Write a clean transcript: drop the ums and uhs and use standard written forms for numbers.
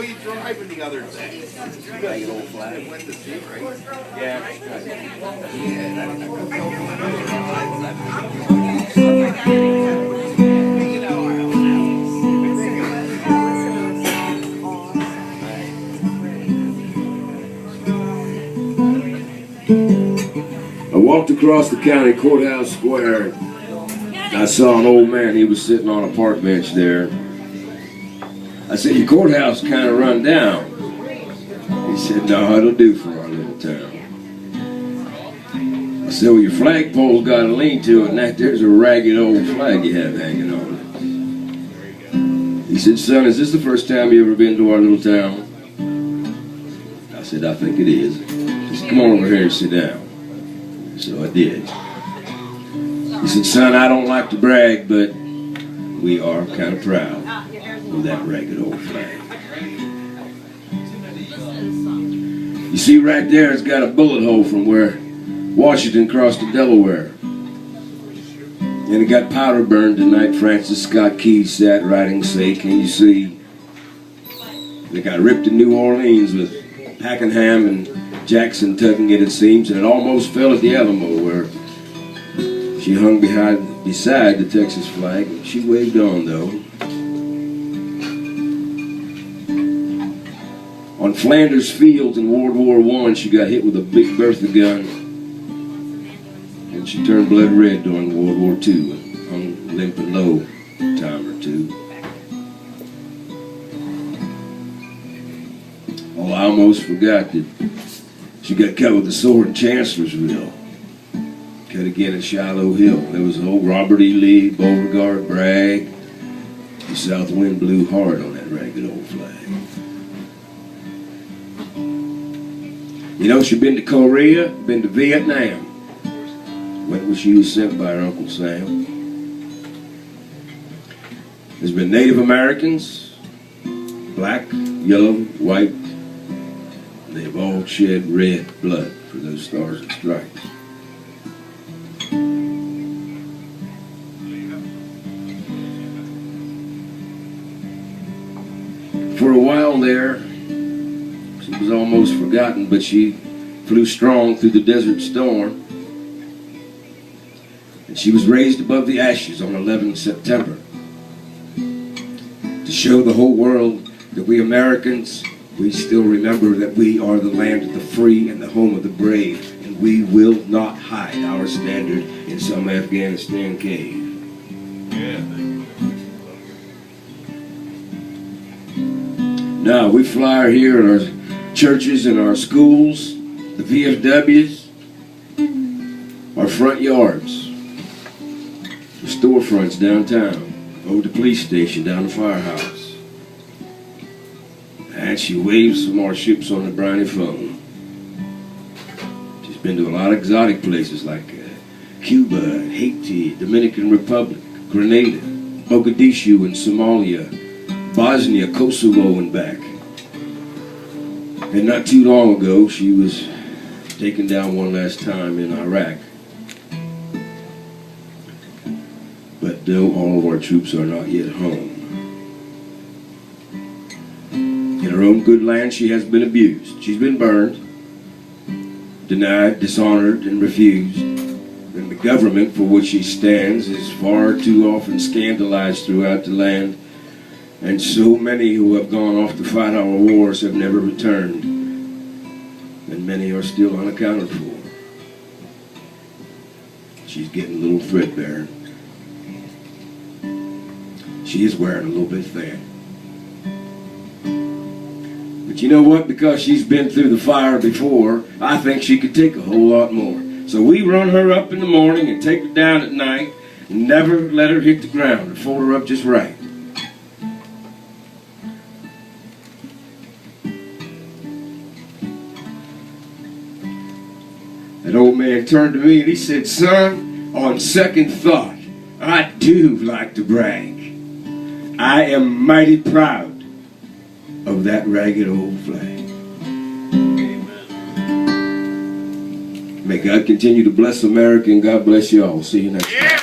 you driving the other day? You got an old flag. Went to see, right? Yeah. I walked across the county courthouse square. I saw an old man. He was sitting on a park bench there. I said, "Your courthouse kind of run down." He said, "No, it'll do for our little town." I said, "Well, your flagpole's got a lean to it, and that there's a ragged old flag you have hanging on it." He said, "Son, is this the first time you ever been to our little town?" I said, "I think it is. Just come on over here and sit down." So I did. He said, "Son, I don't like to brag, but we are kind of proud of that ragged old flag. You see right there, it's got a bullet hole from where Washington crossed the Delaware. And it got powder burned the night Francis Scott Key sat writing, say, can you see? They got ripped in New Orleans with Pakenham and Jackson tugging it seems, and it almost fell at the Alamo where she hung beside the Texas flag. She waved on, though. On Flanders Field in World War I, she got hit with a big Bertha gun, and she turned blood red during World War II and hung limp and low a time or two. Oh, I almost forgot that she got cut with a sword in Chancellorsville. Cut again at Shiloh Hill. There was old Robert E. Lee, Beauregard, Bragg. The south wind blew hard on that ragged old flag. You know, she'd been to Korea, been to Vietnam. When she was sent by her Uncle Sam. There's been Native Americans, black, yellow, white. They've all shed red blood for those stars and stripes. For a while there, she was almost forgotten, but she flew strong through the desert storm. And she was raised above the ashes on 11 September to show the whole world that we Americans, we still remember that we are the land of the free and the home of the brave, and we will not hide our standard in some Afghanistan cave. Now, we fly her here in our churches and our schools, the VFWs, our front yards, the storefronts downtown, over the police station, down the firehouse. And she waves from our ships on the briny foam. She's been to a lot of exotic places like Cuba, Haiti, Dominican Republic, Grenada, Mogadishu and Somalia, Bosnia, Kosovo and back. And not too long ago, she was taken down one last time in Iraq. But though all of our troops are not yet home, in her own good land, she has been abused. She's been burned, denied, dishonored, and refused. And the government for which she stands is far too often scandalized throughout the land. And so many who have gone off to fight our wars have never returned. And many are still unaccounted for. She's getting a little threadbare. She is wearing a little bit thin. But you know what? Because she's been through the fire before, I think she could take a whole lot more. So we run her up in the morning and take her down at night and never let her hit the ground and fold her up just right. That old man turned to me and he said, "Son, on second thought, I do like to brag. I am mighty proud of that ragged old flag." Amen. May God continue to bless America and God bless you all. See you next time.